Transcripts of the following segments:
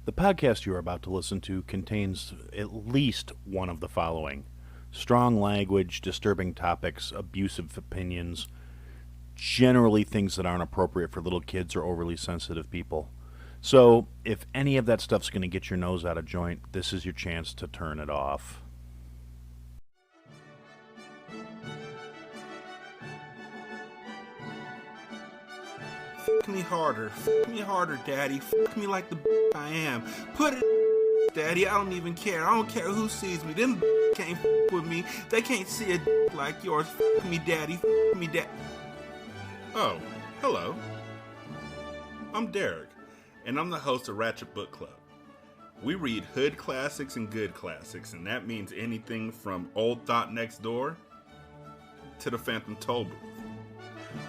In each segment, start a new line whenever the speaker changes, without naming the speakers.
The podcast you are about to listen to contains at least one of the following: strong language, disturbing topics, abusive opinions, generally things that aren't appropriate for little kids or overly sensitive people. So, if any of that stuff's going to get your nose out of joint, this is your chance to turn it off.
Fuck me harder, daddy. Fuck me like the I am. Put it, daddy. I don't even care. I don't care who sees me. Them can't with me. They can't see a like yours. Fuck me, daddy. Fuck me, dad. Oh, hello. I'm Derek, and I'm the host of Ratchet Book Club. We read hood classics and good classics, and that means anything from Old Thought Next Door to the Phantom Toll Booth.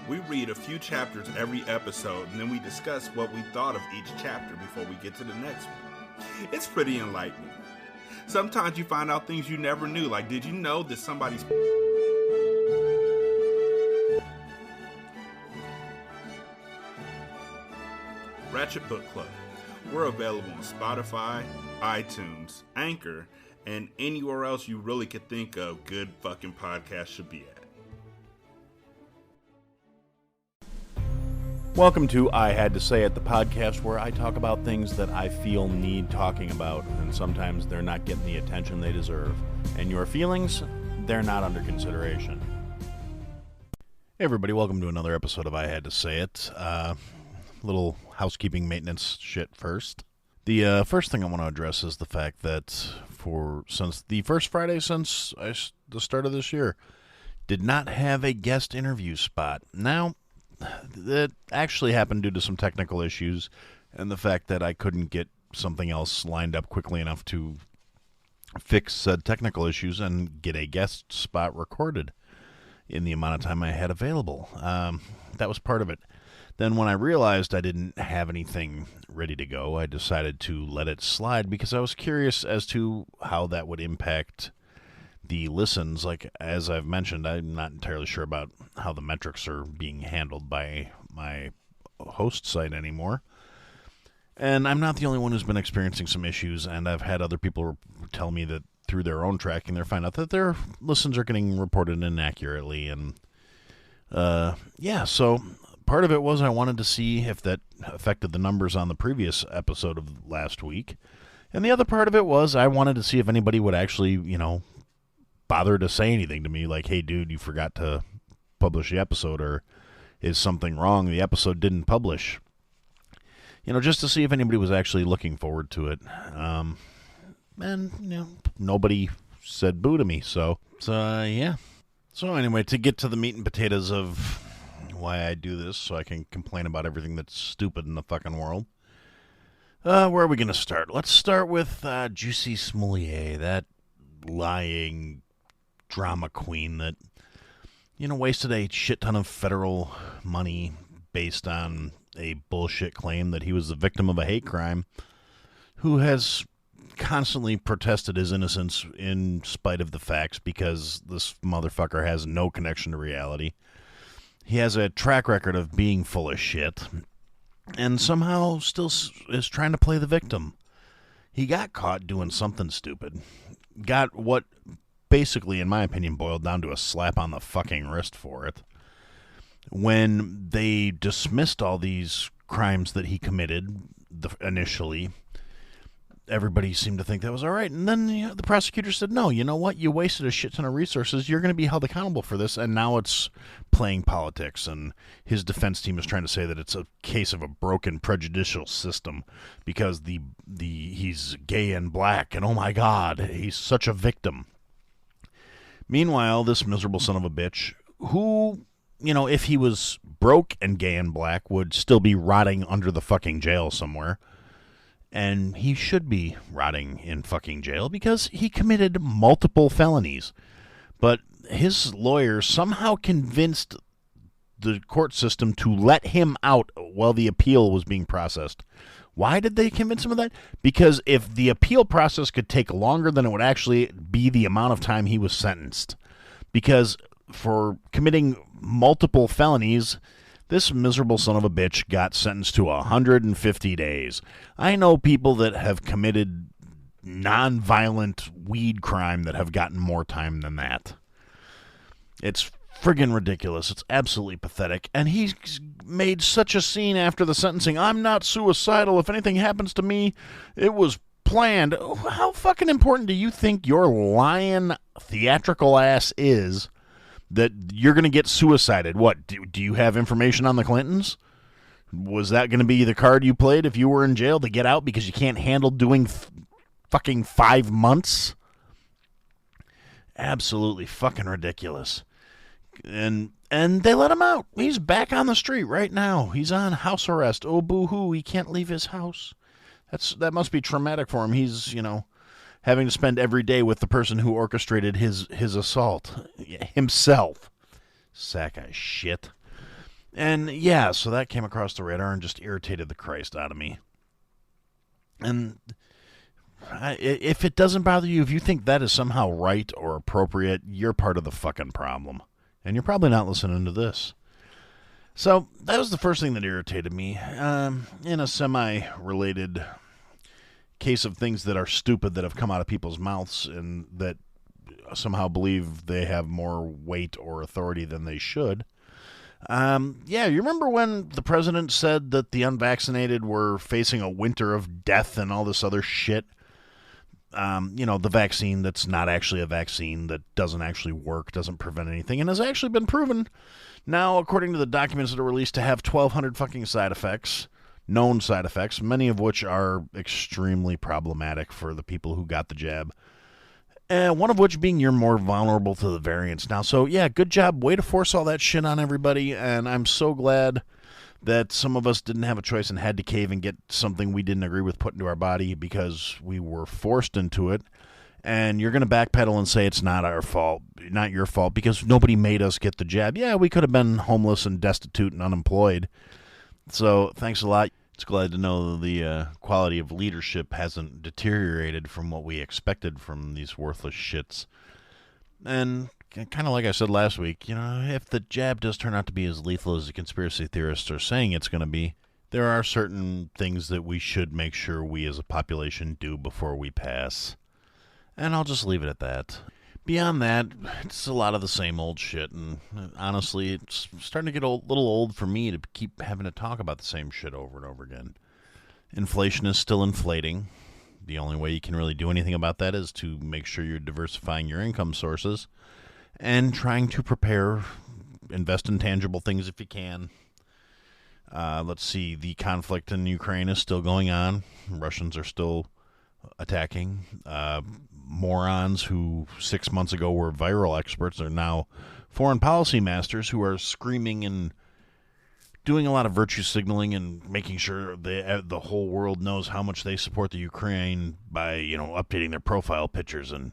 We read a few chapters every episode, and then we discuss what we thought of each chapter before we get to the next one. It's pretty enlightening. Sometimes you find out things you never knew, like did you know that somebody's... Ratchet Book Club. We're available on Spotify, iTunes, Anchor, and anywhere else you really could think of good fucking podcasts should be at.
Welcome to I Had to Say It, the podcast where I talk about things that I feel need talking about, and sometimes they're not getting the attention they deserve. And your feelings, they're not under consideration. Hey everybody, welcome to another episode of I Had to Say It. Little housekeeping maintenance shit first. The first thing I want to address is the fact that since the first Friday since the start of this year, did not have a guest interview spot. Now, that actually happened due to some technical issues and the fact that I couldn't get something else lined up quickly enough to fix said technical issues and get a guest spot recorded in the amount of time I had available. That was part of it. Then when I realized I didn't have anything ready to go, I decided to let it slide because I was curious as to how that would impact the listens. Like, as I've mentioned, I'm not entirely sure about how the metrics are being handled by my host site anymore. And I'm not the only one who's been experiencing some issues, and I've had other people tell me that through their own tracking, they find out that their listens are getting reported inaccurately. And, so part of it was I wanted to see if that affected the numbers on the previous episode of last week. And the other part of it was I wanted to see if anybody would actually, bother to say anything to me, like, hey, dude, you forgot to publish the episode, or is something wrong? The episode didn't publish. Just to see if anybody was actually looking forward to it. Nobody said boo to me, so yeah. So anyway, to get to the meat and potatoes of why I do this, so I can complain about everything that's stupid in the fucking world. Where are we going to start? Let's start with Jussie Smollett, that lying drama queen that, wasted a shit ton of federal money based on a bullshit claim that he was the victim of a hate crime, who has constantly protested his innocence in spite of the facts because this motherfucker has no connection to reality. He has a track record of being full of shit and somehow still is trying to play the victim. He got caught doing something stupid. Got what basically, in my opinion, boiled down to a slap on the fucking wrist for it. When they dismissed all these crimes that he committed initially, everybody seemed to think that was all right. And then the prosecutor said, no, you know what? You wasted a shit ton of resources. You're going to be held accountable for this. And now it's playing politics. And his defense team is trying to say that it's a case of a broken prejudicial system because he's gay and black. And oh my God, he's such a victim. Meanwhile, this miserable son of a bitch, who, if he was broke and gay and black, would still be rotting under the fucking jail somewhere. And he should be rotting in fucking jail because he committed multiple felonies. But his lawyer somehow convinced the court system to let him out while the appeal was being processed. Why did they convince him of that? Because if the appeal process could take longer than it would actually be the amount of time he was sentenced. Because for committing multiple felonies, This miserable son of a bitch got sentenced to 150 days. I know people that have committed non-violent weed crime that have gotten more time than that. It's friggin' ridiculous. It's absolutely pathetic. And he's made such a scene after the sentencing. I'm not suicidal. If anything happens to me, it was planned. How fucking important do you think your lying theatrical ass is that you're going to get suicided? What, do you have information on the Clintons? Was that going to be the card you played if you were in jail to get out because you can't handle doing fucking 5 months? Absolutely fucking ridiculous. And they let him out. He's back on the street right now. He's on house arrest. Oh, boo-hoo, he can't leave his house. That must be traumatic for him. He's, having to spend every day with the person who orchestrated his assault himself. Sack of shit. And yeah, so that came across the radar and just irritated the Christ out of me. And if it doesn't bother you, if you think that is somehow right or appropriate, you're part of the fucking problem. And you're probably not listening to this. So that was the first thing that irritated me. In a semi-related case of things that are stupid that have come out of people's mouths and that somehow believe they have more weight or authority than they should. Yeah, you remember when the president said that the unvaccinated were facing a winter of death and all this other shit? The vaccine that's not actually a vaccine, that doesn't actually work, doesn't prevent anything, and has actually been proven now, according to the documents that are released, to have 1,200 fucking side effects, known side effects, many of which are extremely problematic for the people who got the jab. One of which being you're more vulnerable to the variants now. So, yeah, good job. Way to force all that shit on everybody, and I'm so glad that some of us didn't have a choice and had to cave and get something we didn't agree with put into our body because we were forced into it. And you're going to backpedal and say it's not our fault, not your fault, because nobody made us get the jab. Yeah, we could have been homeless and destitute and unemployed. So thanks a lot. It's glad to know the quality of leadership hasn't deteriorated from what we expected from these worthless shits. And kind of like I said last week, if the jab does turn out to be as lethal as the conspiracy theorists are saying it's going to be, there are certain things that we should make sure we as a population do before we pass. And I'll just leave it at that. Beyond that, it's a lot of the same old shit, and honestly, it's starting to get a little old for me to keep having to talk about the same shit over and over again. Inflation is still inflating. The only way you can really do anything about that is to make sure you're diversifying your income sources and trying to invest in tangible things if you can. Let's see, the conflict in Ukraine is still going on. Russians are still attacking. Morons who 6 months ago were viral experts are now foreign policy masters who are screaming and doing a lot of virtue signaling and making sure the whole world knows how much they support the Ukraine by, updating their profile pictures and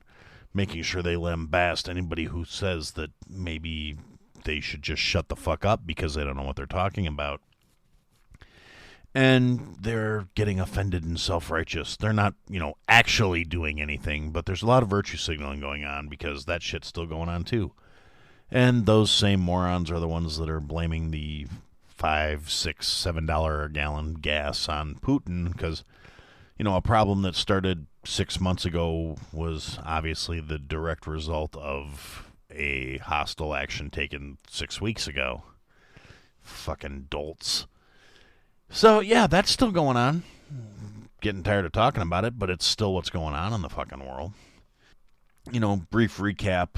making sure they lambast anybody who says that maybe they should just shut the fuck up because they don't know what they're talking about. And they're getting offended and self-righteous. They're not, actually doing anything, but there's a lot of virtue signaling going on because that shit's still going on too. And those same morons are the ones that are blaming the $5, $6, $7 a gallon gas on Putin because, a problem that started 6 months ago was obviously the direct result of a hostile action taken 6 weeks ago. Fucking dolts. So, yeah, that's still going on. Getting tired of talking about it, but it's still what's going on in the fucking world. Brief recap.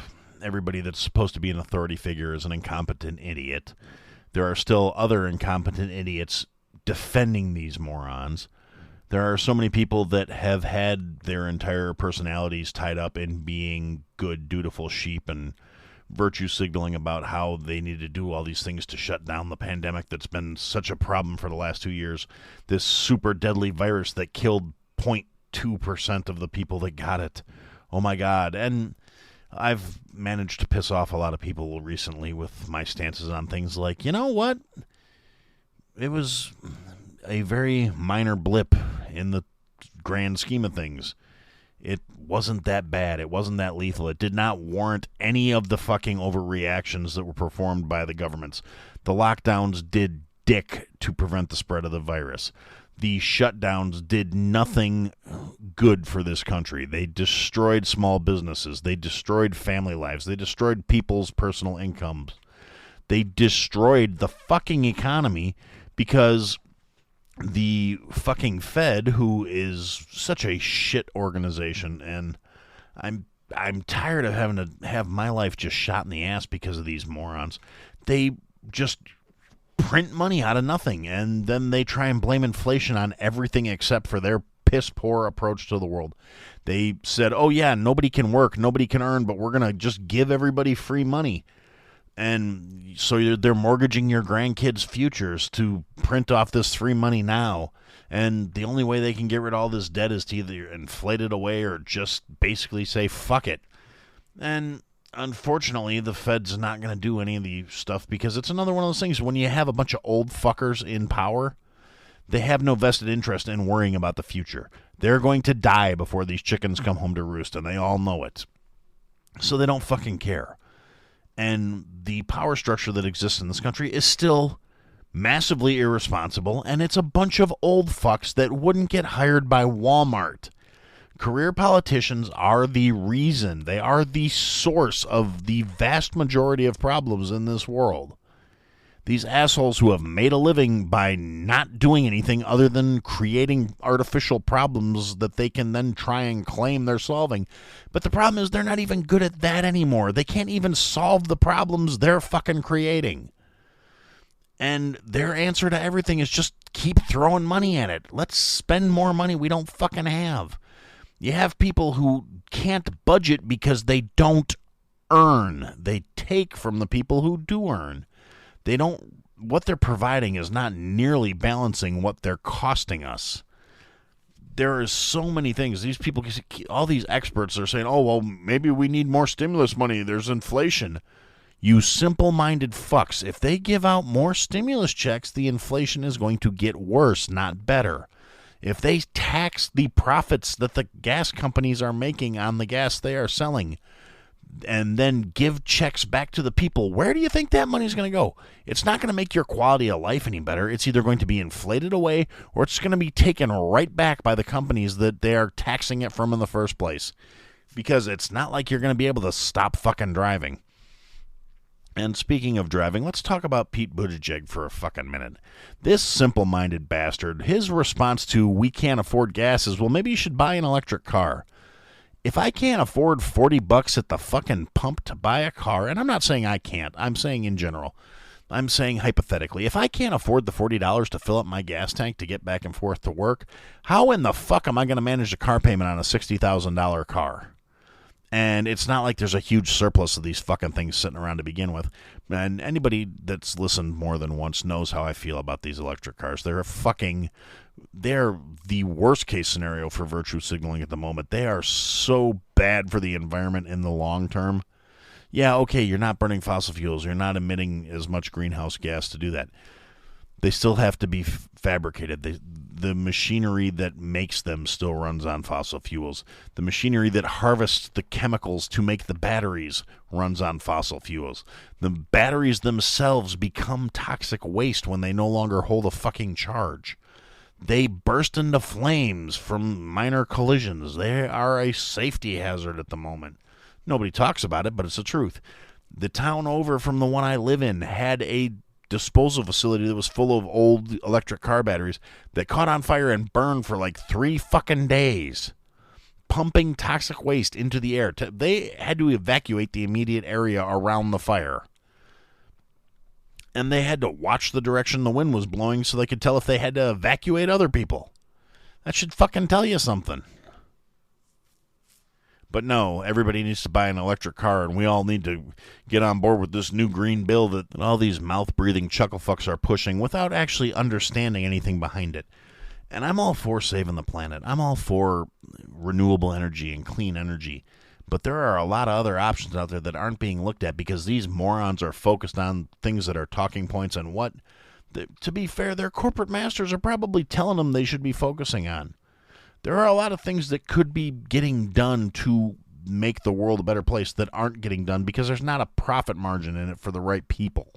Everybody that's supposed to be an authority figure is an incompetent idiot. There are still other incompetent idiots defending these morons. There are so many people that have had their entire personalities tied up in being good, dutiful sheep and virtue signaling about how they need to do all these things to shut down the pandemic that's been such a problem for the last 2 years. This super deadly virus that killed 0.2% of the people that got it. Oh my God. And I've managed to piss off a lot of people recently with my stances on things like, you know what? It was a very minor blip in the grand scheme of things. It wasn't that bad. It wasn't that lethal. It did not warrant any of the fucking overreactions that were performed by the governments. The lockdowns did dick to prevent the spread of the virus. The shutdowns did nothing good for this country. They destroyed small businesses. They destroyed family lives. They destroyed people's personal incomes. They destroyed the fucking economy because the fucking Fed, who is such a shit organization, and I'm tired of having to have my life just shot in the ass because of these morons. They just print money out of nothing, and then they try and blame inflation on everything except for their piss-poor approach to the world. They said, oh yeah, nobody can work, nobody can earn, but we're going to just give everybody free money. And so they're mortgaging your grandkids' futures to print off this free money now. And the only way they can get rid of all this debt is to either inflate it away or just basically say, fuck it. And unfortunately, the Fed's not going to do any of the stuff because it's another one of those things. When you have a bunch of old fuckers in power, they have no vested interest in worrying about the future. They're going to die before these chickens come home to roost, and they all know it. So they don't fucking care. And the power structure that exists in this country is still massively irresponsible, and it's a bunch of old fucks that wouldn't get hired by Walmart. Career politicians are the reason. They are the source of the vast majority of problems in this world. These assholes who have made a living by not doing anything other than creating artificial problems that they can then try and claim they're solving. But the problem is they're not even good at that anymore. They can't even solve the problems they're fucking creating. And their answer to everything is just keep throwing money at it. Let's spend more money we don't fucking have. You have people who can't budget because they don't earn. They take from the people who do earn. What they're providing is not nearly balancing what they're costing us. There are so many things. These people, all these experts are saying, oh, well, maybe we need more stimulus money. There's inflation. You simple-minded fucks. If they give out more stimulus checks, the inflation is going to get worse, not better. If they tax the profits that the gas companies are making on the gas they are selling, and then give checks back to the people, where do you think that money is going to go? It's not going to make your quality of life any better. It's either going to be inflated away or it's going to be taken right back by the companies that they are taxing it from in the first place. Because it's not like you're going to be able to stop fucking driving. And speaking of driving, let's talk about Pete Buttigieg for a fucking minute. This simple-minded bastard, his response to we can't afford gas is, well, maybe you should buy an electric car. If I can't afford $40 at the fucking pump to buy a car, and I'm not saying I can't, I'm saying in general, I'm saying hypothetically, if I can't afford the $40 to fill up my gas tank to get back and forth to work, how in the fuck am I going to manage a car payment on a $60,000 car? And it's not like there's a huge surplus of these fucking things sitting around to begin with. And anybody that's listened more than once knows how I feel about these electric cars. They're the worst case scenario for virtue signaling at the moment. They are so bad for the environment in the long term. Yeah, okay, you're not burning fossil fuels. You're not emitting as much greenhouse gas to do that. They still have to be fabricated. The machinery that makes them still runs on fossil fuels. The machinery that harvests the chemicals to make the batteries runs on fossil fuels. The batteries themselves become toxic waste when they no longer hold a fucking charge. They burst into flames from minor collisions. They are a safety hazard at the moment. Nobody talks about it, but it's the truth. The town over from the one I live in had a disposal facility that was full of old electric car batteries that caught on fire and burned for like 3 fucking days, pumping toxic waste into the air. They had to evacuate the immediate area around the fire. And they had to watch the direction the wind was blowing so they could tell if they had to evacuate other people. That should fucking tell you something. But no, everybody needs to buy an electric car, and we all need to get on board with this new green bill that all these mouth-breathing chucklefucks are pushing without actually understanding anything behind it. And I'm all for saving the planet. I'm all for renewable energy and clean energy. But there are a lot of other options out there that aren't being looked at because these morons are focused on things that are talking points and what, to be fair, their corporate masters are probably telling them they should be focusing on. There are a lot of things that could be getting done to make the world a better place that aren't getting done because there's not a profit margin in it for the right people.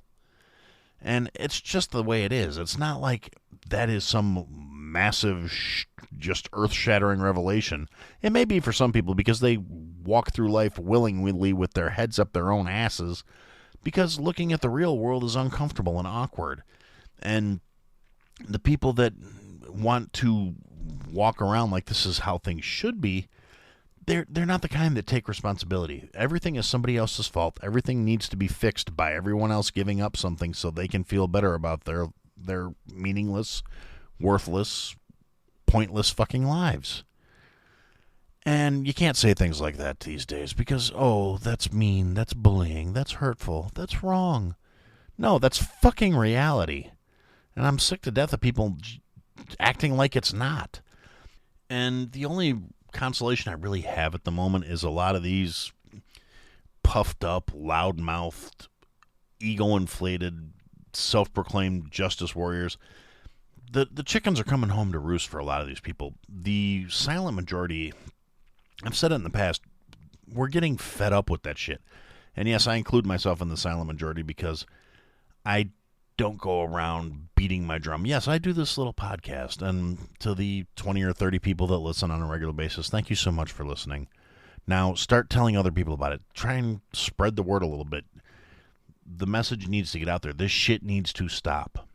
And it's just the way it is. It's not like that is some massive, just earth-shattering revelation. It may be for some people because they walk through life willingly with their heads up their own asses because looking at the real world is uncomfortable and awkward. And the people that want to walk around like this is how things should be, they're not the kind that take responsibility. Everything is somebody else's fault. Everything needs to be fixed by everyone else giving up something so they can feel better about their meaningless, worthless, pointless fucking lives. And you can't say things like that these days because, oh, that's mean, that's bullying, that's hurtful, that's wrong. No, that's fucking reality. And I'm sick to death of people acting like it's not. And the only consolation I really have at the moment is a lot of these puffed up, loud-mouthed, ego-inflated, self-proclaimed justice warriors. The chickens are coming home to roost for a lot of these people. The silent majority, I've said it in the past, we're getting fed up with that shit. And yes, I include myself in the silent majority because I don't go around beating my drum. Yes, I do this little podcast, and to the 20 or 30 people that listen on a regular basis, thank you so much for listening. Now, start telling other people about it. Try and spread the word a little bit. The message needs to get out there. This shit needs to stop.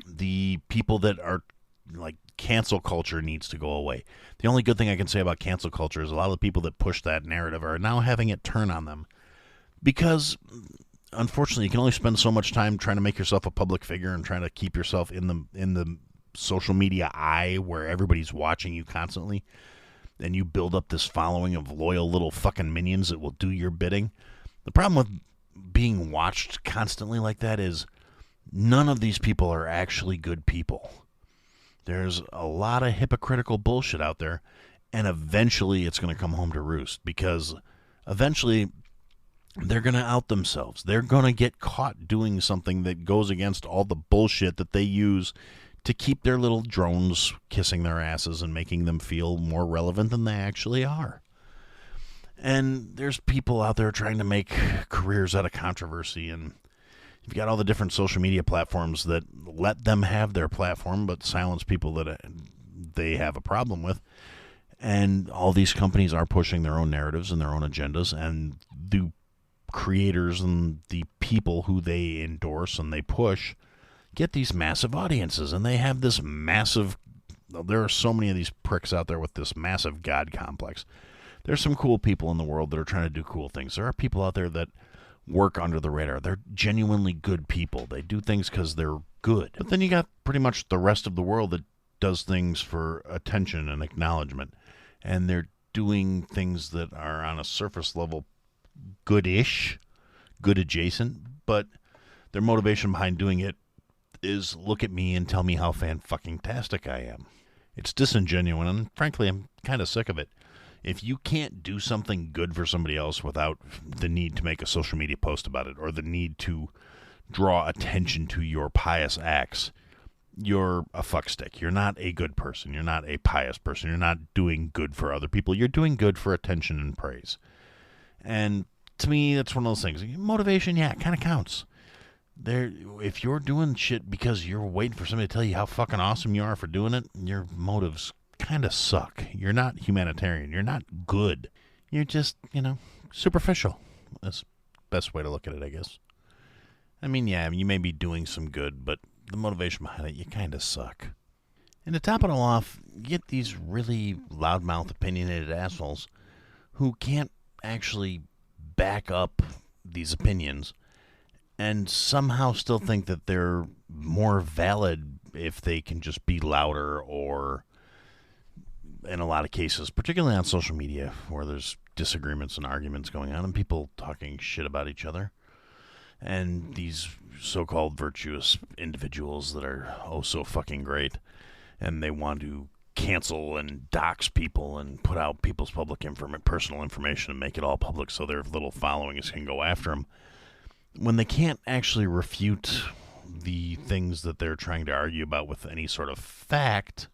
The people that are, like, cancel culture needs to go away. The only good thing I can say about cancel culture is a lot of the people that push that narrative are now having it turn on them. Because unfortunately, you can only spend so much time trying to make yourself a public figure and trying to keep yourself in the social media eye where everybody's watching you constantly, and you build up this following of loyal little fucking minions that will do your bidding. The problem with being watched constantly like that is none of these people are actually good people. There's a lot of hypocritical bullshit out there, and eventually it's going to come home to roost because eventually they're going to out themselves. They're going to get caught doing something that goes against all the bullshit that they use to keep their little drones kissing their asses and making them feel more relevant than they actually are. And there's people out there trying to make careers out of controversy, and you've got all the different social media platforms that let them have their platform but silence people that they have a problem with. And all these companies are pushing their own narratives and their own agendas, and the creators and the people who they endorse and they push get these massive audiences, and they have this massive, there are so many of these pricks out there with this massive God complex. There's some cool people in the world that are trying to do cool things. There are people out there that work under the radar. They're genuinely good people. They do things because they're good. But then you got pretty much the rest of the world that does things for attention and acknowledgement, and they're doing things that are on a surface level good-ish, good adjacent, but their motivation behind doing it is look at me and tell me how fan-fucking-tastic I am. It's disingenuous, and frankly, I'm kind of sick of it. If you can't do something good for somebody else without the need to make a social media post about it or the need to draw attention to your pious acts, you're a fuckstick. You're not a good person. You're not a pious person. You're not doing good for other people. You're doing good for attention and praise. And to me, that's one of those things. Motivation, yeah, it kind of counts. If you're doing shit because you're waiting for somebody to tell you how fucking awesome you are for doing it, your motives kind of suck. You're not humanitarian. You're not good. You're just, superficial. That's the best way to look at it, I guess. I mean, yeah, you may be doing some good, but the motivation behind it, you kind of suck. And to top it all off, you get these really loudmouth, opinionated assholes who can't actually back up these opinions and somehow still think that they're more valid if they can just be louder, or in a lot of cases, particularly on social media where there's disagreements and arguments going on and people talking shit about each other, and these so-called virtuous individuals that are oh so fucking great, and they want to cancel and dox people and put out people's personal information and make it all public so their little followings can go after them, when they can't actually refute the things that they're trying to argue about with any sort of fact,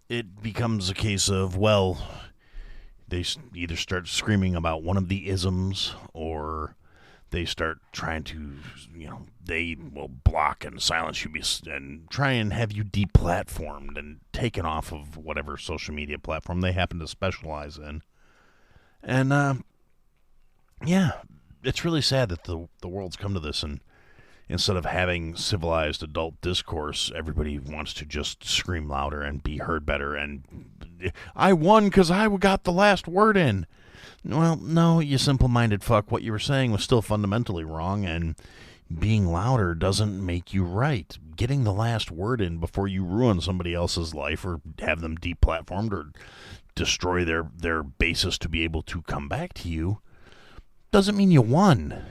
it becomes a case of, well, they either start screaming about one of the isms, or they start trying to, they will block and silence you and try and have you deplatformed and taken off of whatever social media platform they happen to specialize in. And, yeah, it's really sad that the world's come to this, and instead of having civilized adult discourse, everybody wants to just scream louder and be heard better. And I won because I got the last word in. Well, no, you simple-minded fuck. What you were saying was still fundamentally wrong, and being louder doesn't make you right. Getting the last word in before you ruin somebody else's life or have them deplatformed or destroy their basis to be able to come back to you doesn't mean you won.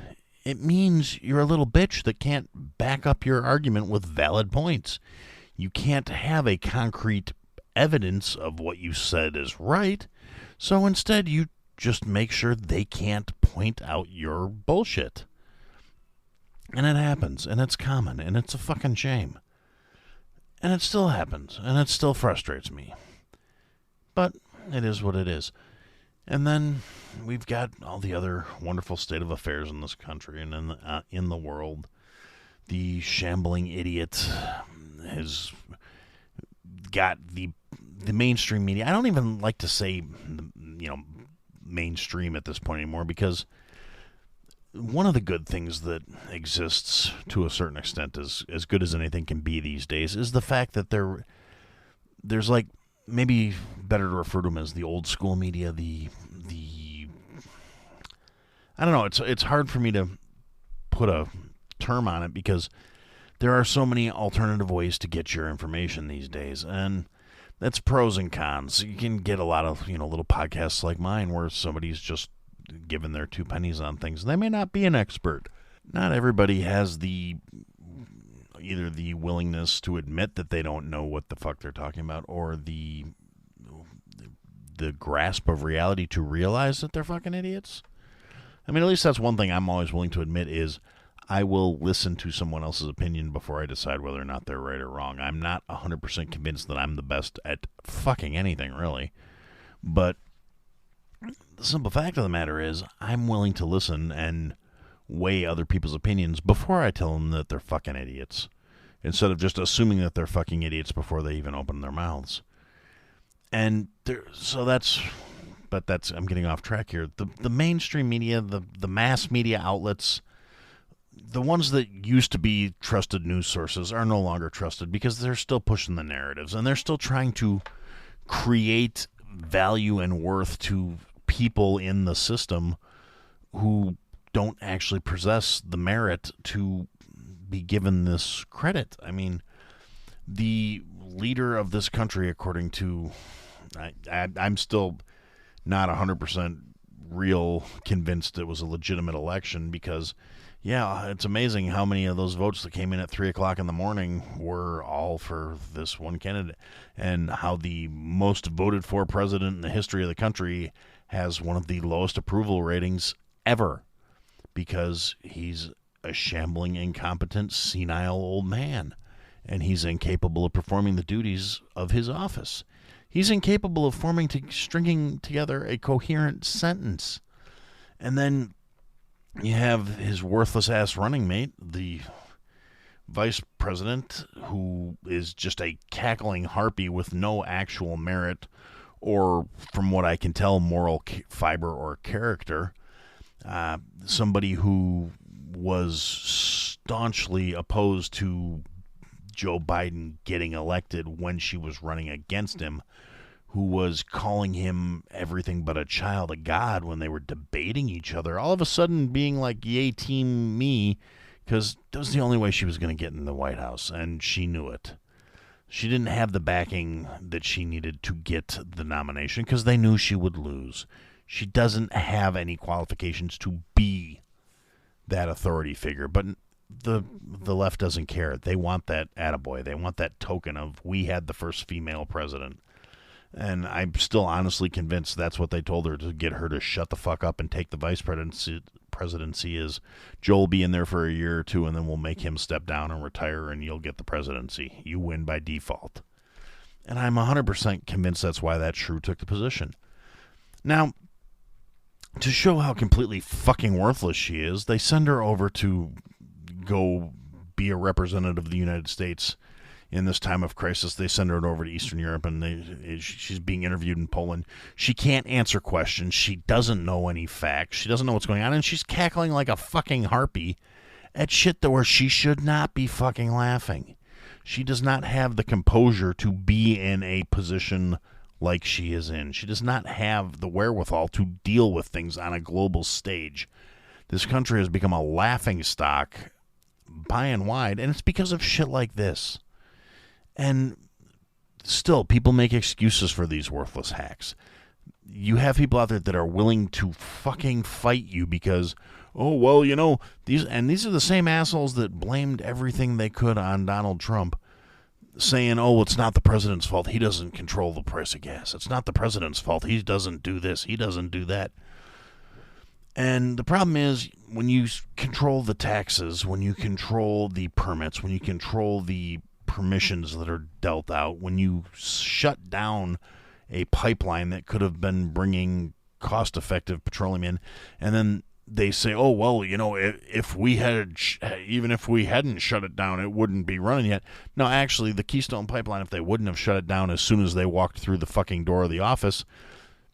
It means you're a little bitch that can't back up your argument with valid points. You can't have a concrete evidence of what you said is right, so instead you just make sure they can't point out your bullshit. And it happens, and it's common, and it's a fucking shame. And it still happens, and it still frustrates me. But it is what it is. And then we've got all the other wonderful state of affairs in this country and in the world. The shambling idiot has got the mainstream media. I don't even like to say, mainstream at this point anymore, because one of the good things that exists to a certain extent, as good as anything can be these days, is the fact that there's like, maybe better to refer to them as the old school media, the I don't know, it's hard for me to put a term on it, because there are so many alternative ways to get your information these days, and that's pros and cons. You can get a lot of, little podcasts like mine where somebody's just given their 2 pennies on things. They may not be an expert. Not everybody has either the willingness to admit that they don't know what the fuck they're talking about, or the grasp of reality to realize that they're fucking idiots. I mean, at least that's one thing I'm always willing to admit, is I will listen to someone else's opinion before I decide whether or not they're right or wrong. I'm not 100% convinced that I'm the best at fucking anything, really. But the simple fact of the matter is, I'm willing to listen and weigh other people's opinions before I tell them that they're fucking idiots, instead of just assuming that they're fucking idiots before they even open their mouths. And I'm getting off track here. The mainstream media, the mass media outlets, the ones that used to be trusted news sources are no longer trusted, because they're still pushing the narratives, and they're still trying to create value and worth to people in the system who don't actually possess the merit to be given this credit. I mean, the leader of this country, according to, I'm still not 100% real convinced it was a legitimate election, because, yeah, it's amazing how many of those votes that came in at 3 o'clock in the morning were all for this one candidate, and how the most voted for president in the history of the country has one of the lowest approval ratings ever, because he's a shambling, incompetent, senile old man, and he's incapable of performing the duties of his office. He's incapable of stringing together a coherent sentence. And then you have his worthless-ass running mate, the vice president, who is just a cackling harpy with no actual merit or, from what I can tell, moral fiber or character. Somebody who was staunchly opposed to Joe Biden getting elected when she was running against him, who was calling him everything but a child of God when they were debating each other, all of a sudden being like, yay, team me, because that was the only way she was going to get in the White House, and she knew it. She didn't have the backing that she needed to get the nomination, because they knew she would lose. She doesn't have any qualifications to be that authority figure, but the left doesn't care. They want that attaboy. They want that token of, we had the first female president. And I'm still honestly convinced that's what they told her to get her to shut the fuck up and take the vice presidency is, Joe will be in there for a year or two, and then we'll make him step down and retire, and you'll get the presidency. You win by default. And I'm 100% convinced that's why that shrew took the position. Now, to show how completely fucking worthless she is, they send her over to go be a representative of the United States in this time of crisis. They send her over to Eastern Europe, and she's being interviewed in Poland. She can't answer questions. She doesn't know any facts. She doesn't know what's going on, and she's cackling like a fucking harpy at shit that where she should not be fucking laughing. She does not have the composure to be in a position like she is in. She does not have the wherewithal to deal with things on a global stage. This country has become a laughingstock by and wide, and it's because of shit like this. And still, people make excuses for these worthless hacks. You have people out there that are willing to fucking fight you because, oh, well, you know, these are the same assholes that blamed everything they could on Donald Trump, saying, oh, it's not the president's fault. He doesn't control the price of gas. It's not the president's fault. He doesn't do this. He doesn't do that. And the problem is, when you control the taxes, when you control the permits, when you control the permissions that are dealt out, when you shut down a pipeline that could have been bringing cost-effective petroleum in, and then they say, oh, well, you know, if we had, even if we hadn't shut it down, it wouldn't be running yet. No, actually, the Keystone Pipeline, if they wouldn't have shut it down as soon as they walked through the fucking door of the office,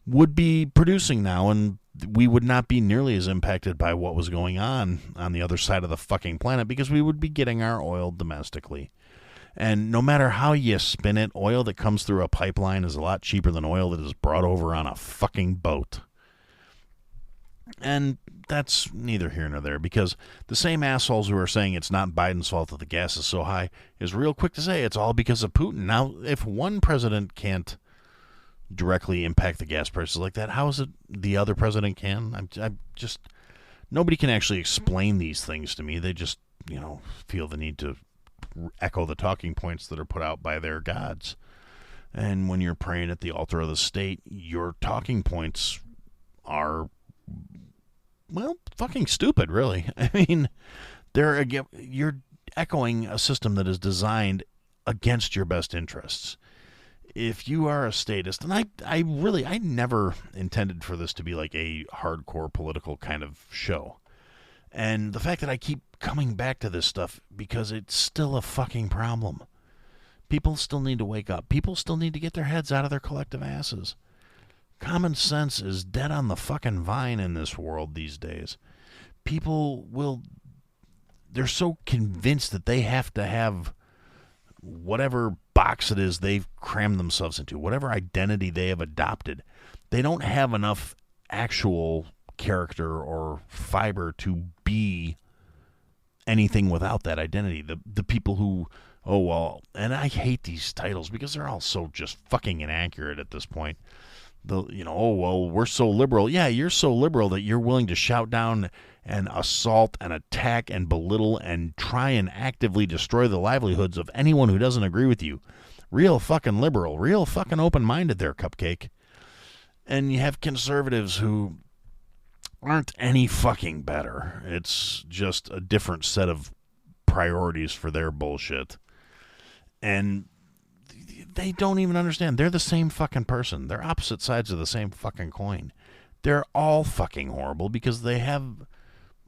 would be producing now, and we would not be nearly as impacted by what was going on the other side of the fucking planet, because we would be getting our oil domestically. And no matter how you spin it, oil that comes through a pipeline is a lot cheaper than oil that is brought over on a fucking boat. And that's neither here nor there, because the same assholes who are saying it's not Biden's fault that the gas is so high is real quick to say it's all because of Putin. Now, if one president can't directly impact the gas prices like that, how is it the other president can? I just, nobody can actually explain these things to me. They just, you know, feel the need to echo the talking points that are put out by their gods. And when you're praying at the altar of the state, your talking points are, well, fucking stupid, really. I mean, you're echoing a system that is designed against your best interests. If you are a statist, and I never intended for this to be like a hardcore political kind of show. And the fact that I keep coming back to this stuff because it's still a fucking problem. People still need to wake up. People still need to get their heads out of their collective asses. Common sense is dead on the fucking vine in this world these days. They're so convinced that they have to have whatever box it is they've crammed themselves into, whatever identity they have adopted. They don't have enough actual character or fiber to be anything without that identity. The people who, oh, well, and I hate these titles because they're all so just fucking inaccurate at this point. Oh, well, we're so liberal. Yeah, you're so liberal that you're willing to shout down and assault and attack and belittle and try and actively destroy the livelihoods of anyone who doesn't agree with you. Real fucking liberal, real fucking open-minded there, Cupcake. And you have conservatives who aren't any fucking better. It's just a different set of priorities for their bullshit. And they don't even understand. They're the same fucking person. They're opposite sides of the same fucking coin. They're all fucking horrible because they have,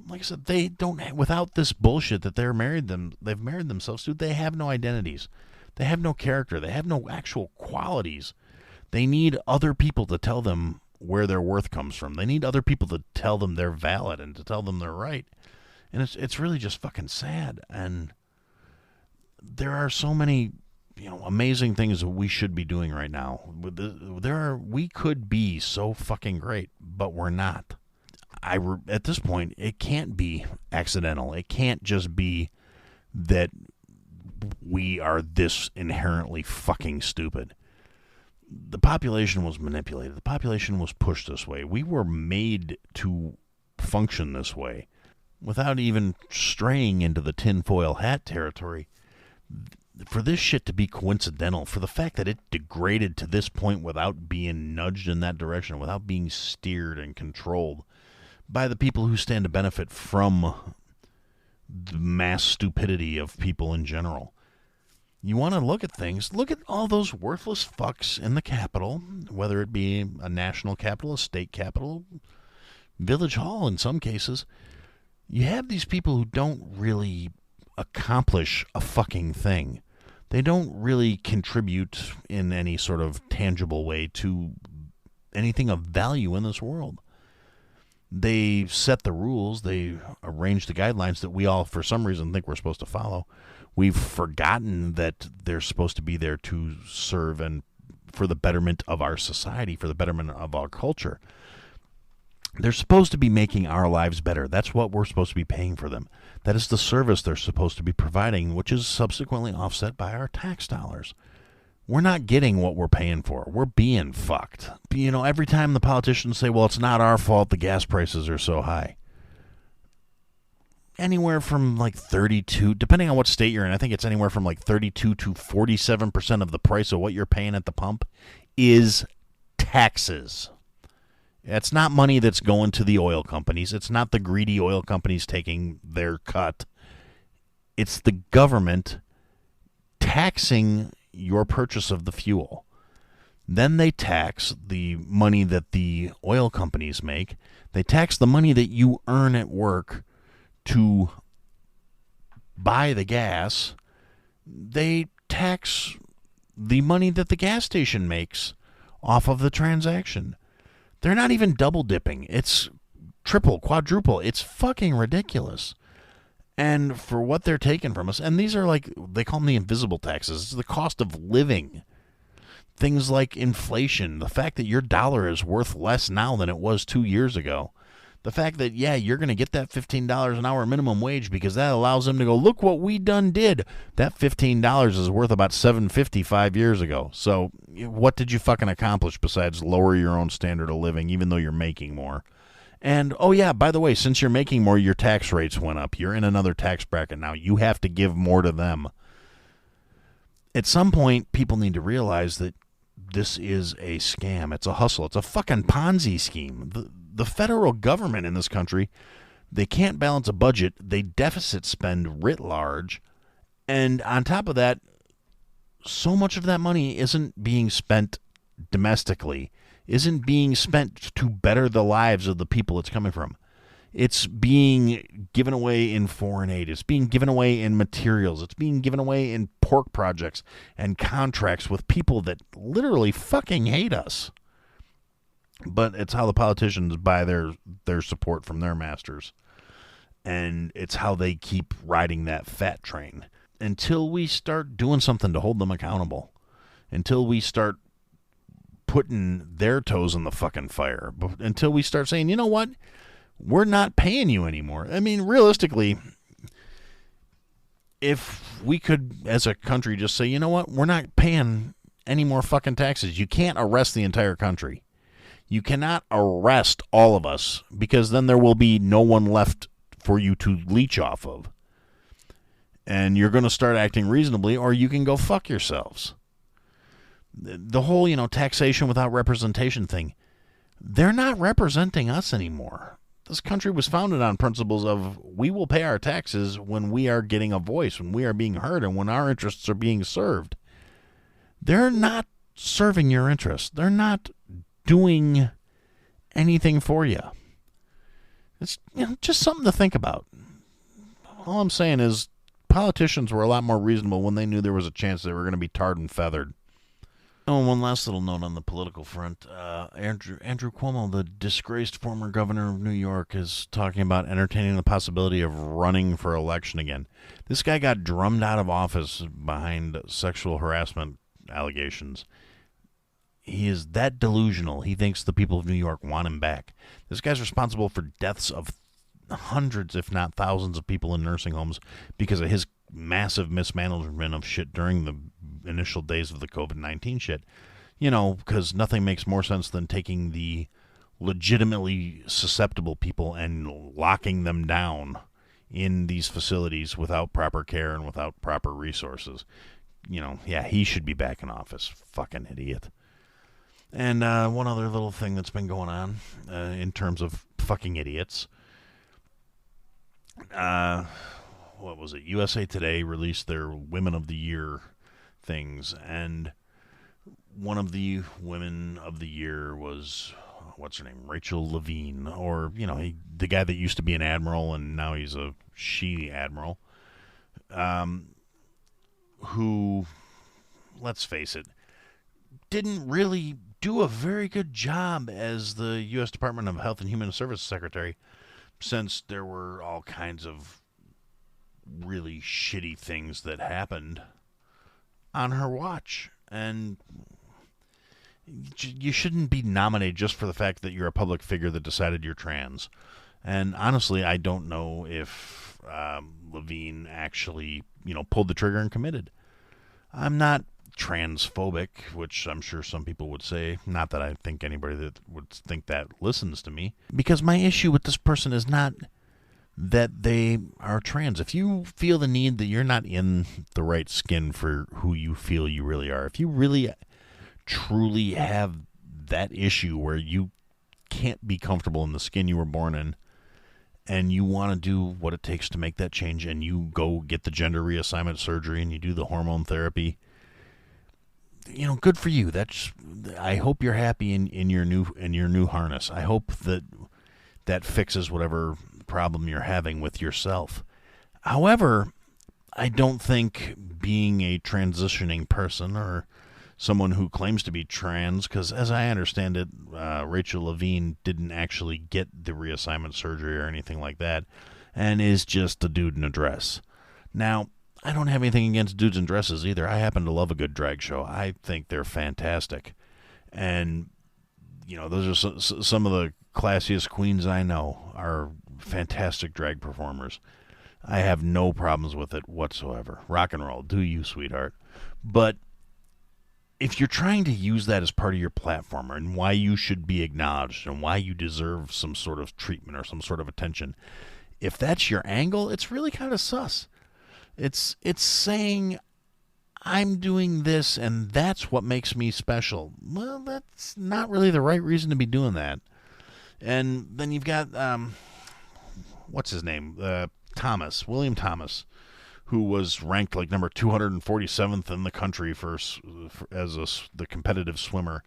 like I said, they don't, without this bullshit that they've married themselves to, they have no identities. They have no character. They have no actual qualities. They need other people to tell them where their worth comes from. They need other people to tell them they're valid and to tell them they're right. And it's really just fucking sad. And there are so many, amazing things that we should be doing right now. We could be so fucking great, but we're not. At this point, it can't be accidental. It can't just be that we are this inherently fucking stupid. The population was manipulated. The population was pushed this way. We were made to function this way without even straying into the tinfoil hat territory. For this shit to be coincidental, for the fact that it degraded to this point without being nudged in that direction, without being steered and controlled by the people who stand to benefit from the mass stupidity of people in general. You want to look at things, look at all those worthless fucks in the Capitol, whether it be a national capital, a state capital, village hall in some cases. You have these people who don't really accomplish a fucking thing. They don't really contribute in any sort of tangible way to anything of value in this world. They set the rules, they arrange the guidelines that we all, for some reason, think we're supposed to follow. We've forgotten that they're supposed to be there to serve and for the betterment of our society, for the betterment of our culture. They're supposed to be making our lives better. That's what we're supposed to be paying for them. That is the service they're supposed to be providing, which is subsequently offset by our tax dollars. We're not getting what we're paying for. We're being fucked. You know, every time the politicians say, well, it's not our fault the gas prices are so high. Anywhere from like 32, depending on what state you're in, I think it's anywhere from like 32 to 47% of the price of what you're paying at the pump is taxes. It's not money that's going to the oil companies. It's not the greedy oil companies taking their cut. It's the government taxing your purchase of the fuel. Then they tax the money that the oil companies make. They tax the money that you earn at work to buy the gas. They tax the money that the gas station makes off of the transaction. They're not even double dipping. It's triple, quadruple. It's fucking ridiculous. And for what they're taking from us, and these are like, they call them the invisible taxes. It's the cost of living. Things like inflation, the fact that your dollar is worth less now than it was 2 years ago. The fact that, yeah, you're going to get that $15 an hour minimum wage because that allows them to go, look what we done did. That $15 is worth about $7.50 5 years ago. So what did you fucking accomplish besides lower your own standard of living, even though you're making more? And, oh yeah, by the way, since you're making more, your tax rates went up. You're in another tax bracket now. You have to give more to them. At some point, people need to realize that this is a scam. It's a hustle. It's a fucking Ponzi scheme. The federal government in this country, they can't balance a budget. They deficit spend writ large. And on top of that, so much of that money isn't being spent domestically, isn't being spent to better the lives of the people it's coming from. It's being given away in foreign aid. It's being given away in materials. It's being given away in pork projects and contracts with people that literally fucking hate us. But it's how the politicians buy their support from their masters. And it's how they keep riding that fat train. Until we start doing something to hold them accountable. Until we start putting their toes in the fucking fire. Until we start saying, you know what? We're not paying you anymore. I mean, realistically, if we could, as a country, just say, you know what? We're not paying any more fucking taxes. You can't arrest the entire country. You cannot arrest all of us because then there will be no one left for you to leech off of. And you're going to start acting reasonably, or you can go fuck yourselves. The whole, taxation without representation thing, they're not representing us anymore. This country was founded on principles of we will pay our taxes when we are getting a voice, when we are being heard, and when our interests are being served. They're not serving your interests. They're not doing anything for you. It's just something to think about. All I'm saying is politicians were a lot more reasonable when they knew there was a chance they were going to be tarred and feathered. Oh, and one last little note on the political front. Andrew Cuomo, the disgraced former governor of New York, is talking about entertaining the possibility of running for election again. This guy got drummed out of office behind sexual harassment allegations. He is that delusional. He thinks the people of New York want him back. This guy's responsible for deaths of hundreds, if not thousands, of people in nursing homes because of his massive mismanagement of shit during the initial days of the COVID-19 shit. Because nothing makes more sense than taking the legitimately susceptible people and locking them down in these facilities without proper care and without proper resources. He should be back in office. Fucking idiot. And one other little thing that's been going on in terms of fucking idiots. What was it? USA Today released their Women of the Year things. And one of the women of the year was, what's her name, Rachel Levine, or, the guy that used to be an admiral and now he's a she-admiral, who, let's face it, didn't really do a very good job as the U.S. Department of Health and Human Services Secretary, since there were all kinds of really shitty things that happened on her watch. And you shouldn't be nominated just for the fact that you're a public figure that decided you're trans. And honestly, I don't know if Levine actually, pulled the trigger and committed. I'm not transphobic, which I'm sure some people would say. Not that I think anybody that would think that listens to me. Because my issue with this person is not that they are trans. If you feel the need that you're not in the right skin for who you feel you really are, if you really truly have that issue where you can't be comfortable in the skin you were born in, and you want to do what it takes to make that change, and you go get the gender reassignment surgery and you do the hormone therapy, good for you. I hope you're happy in your new harness. I hope that fixes whatever problem you're having with yourself. However, I don't think being a transitioning person or someone who claims to be trans, because as I understand it, Rachel Levine didn't actually get the reassignment surgery or anything like that, and is just a dude in a dress. Now, I don't have anything against dudes in dresses either. I happen to love a good drag show. I think they're fantastic. And, those are some of the classiest queens I know are fantastic drag performers. I have no problems with it whatsoever. Rock and roll. Do you, sweetheart. But if you're trying to use that as part of your platform and why you should be acknowledged and why you deserve some sort of treatment or some sort of attention, if that's your angle, it's really kind of sus. It's saying, I'm doing this and that's what makes me special. Well, that's not really the right reason to be doing that. And then you've got, what's his name? William Thomas, who was ranked like number 247th in the country as the competitive swimmer,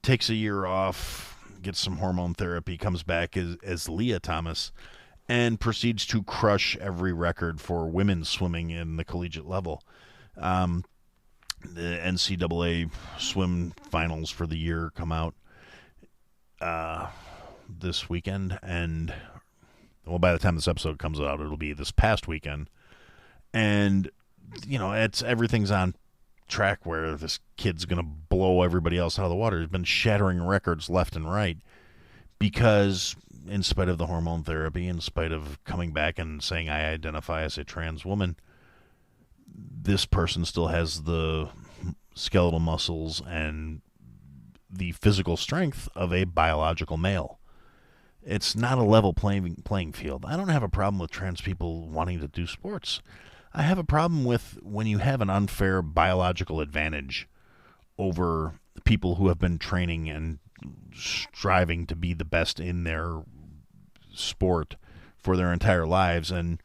takes a year off, gets some hormone therapy, comes back as Leah Thomas, and proceeds to crush every record for women's swimming in the collegiate level. The NCAA swim finals for the year come out this weekend, and by the time this episode comes out, it'll be this past weekend. And everything's on track where this kid's gonna blow everybody else out of the water. He's been shattering records left and right because, in spite of the hormone therapy, in spite of coming back and saying I identify as a trans woman, this person still has the skeletal muscles and the physical strength of a biological male. It's not a level playing field. I don't have a problem with trans people wanting to do sports. I have a problem with when you have an unfair biological advantage over people who have been training and striving to be the best in their sport for their entire lives, and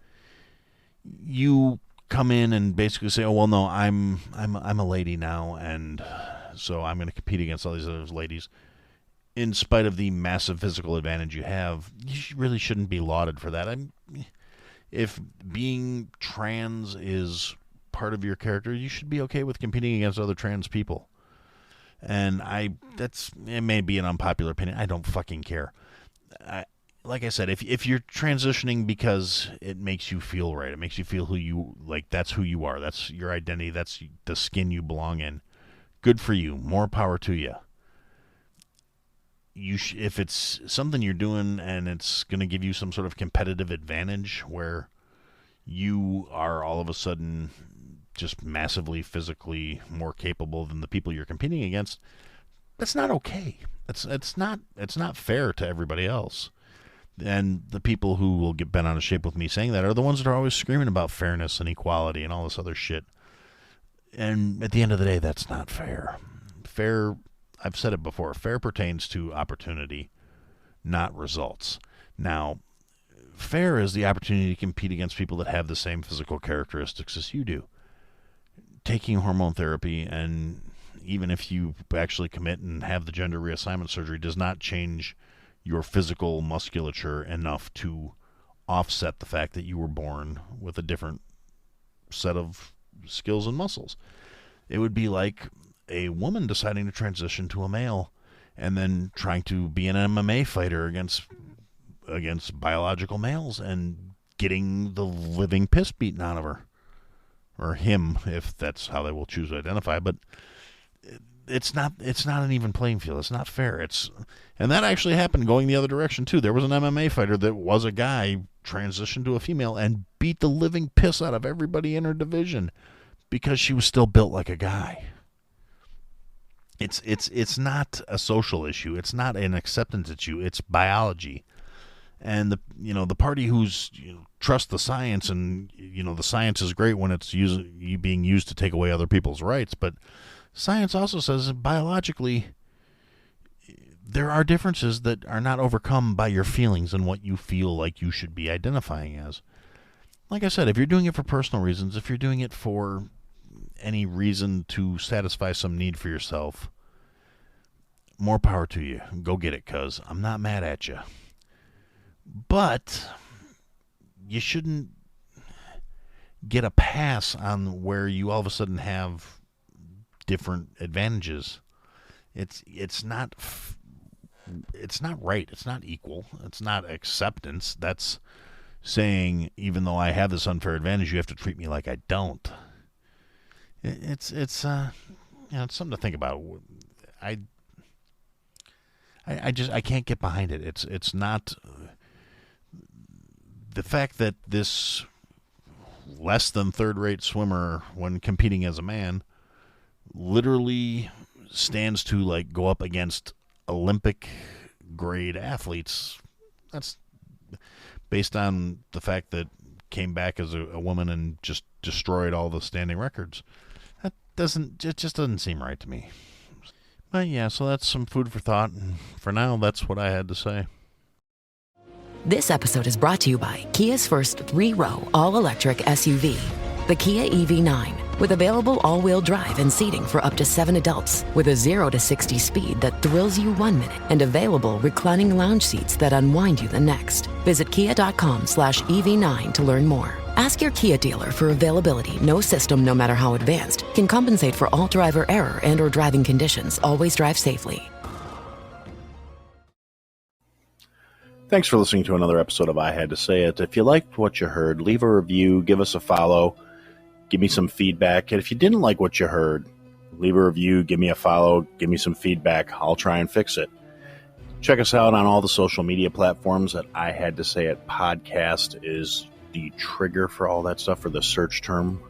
you come in and basically say, "Oh well, no, I'm a lady now, and so I'm going to compete against all these other ladies." In spite of the massive physical advantage you have, you really shouldn't be lauded for that. If being trans is part of your character, you should be okay with competing against other trans people. And it may be an unpopular opinion. I don't fucking care. Like I said, if you're transitioning because it makes you feel right, it makes you feel that's who you are, that's your identity, that's the skin you belong in, good for you. More power to you. If it's something you're doing and it's going to give you some sort of competitive advantage where you are all of a sudden just massively physically more capable than the people you're competing against, that's not okay. It's not fair to everybody else. And the people who will get bent out of shape with me saying that are the ones that are always screaming about fairness and equality and all this other shit. And at the end of the day, that's not fair. Fair, I've said it before, fair pertains to opportunity, not results. Now, fair is the opportunity to compete against people that have the same physical characteristics as you do. taking hormone therapy, and even if you actually commit and have the gender reassignment surgery, does not change your physical musculature enough to offset the fact that you were born with a different set of skills and muscles. It would be like a woman deciding to transition to a male and then trying to be an MMA fighter against biological males and getting the living piss beaten out of her, or him, if that's how they will choose to identify. But it's not an even playing field. It's not fair. And that actually happened going the other direction too. There was an MMA fighter that was a guy, transitioned to a female, and beat the living piss out of everybody in her division because she was still built like a guy. It's not a social issue. It's not an acceptance issue. It's biology. And the party who's trust the science, and the science is great when it's being used to take away other people's rights, but science also says that biologically there are differences that are not overcome by your feelings and what you feel like you should be identifying as. Like I said, if you're doing it for personal reasons, if you're doing it for any reason to satisfy some need for yourself, more power to you. Go get it, cuz I'm not mad at you. But you shouldn't get a pass on where you all of a sudden have different advantages. It's not right. It's not equal. It's not acceptance. That's saying, even though I have this unfair advantage, you have to treat me like I don't. It's something to think about. I can't get behind it. It's not the fact that this less than third-rate swimmer, when competing as a man, literally stands to go up against Olympic grade athletes. That's based on the fact that came back as a woman and just destroyed all the standing records. It just doesn't seem right to me. But yeah, so that's some food for thought, and for now, that's what I had to say.
This episode is brought to you by Kia's first 3-row all-electric SUV, the Kia EV9, with available all-wheel drive and seating for up to 7 adults, with a 0 to 60 speed that thrills you 1 minute, and available reclining lounge seats that unwind you the next. Visit kia.com/EV9 to learn more. Ask your Kia dealer for availability. No system, no matter how advanced, can compensate for all driver error and or driving conditions. Always drive safely.
Thanks for listening to another episode of I Had to Say It. If you liked what you heard, leave a review, give us a follow, give me some feedback. And if you didn't like what you heard, leave a review, give me a follow, give me some feedback. I'll try and fix it. Check us out on all the social media platforms at I Had to Say It Podcast is the trigger for all that stuff, for the search term.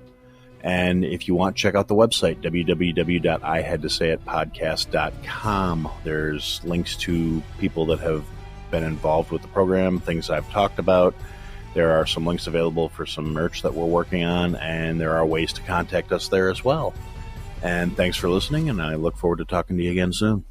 And if you want, check out the website, www.ihadtosayitpodcast.com. There's links to people that have been involved with the program, things I've talked about. There are some links available for some merch that we're working on, and there are ways to contact us there as well. And thanks for listening, and I look forward to talking to you again soon.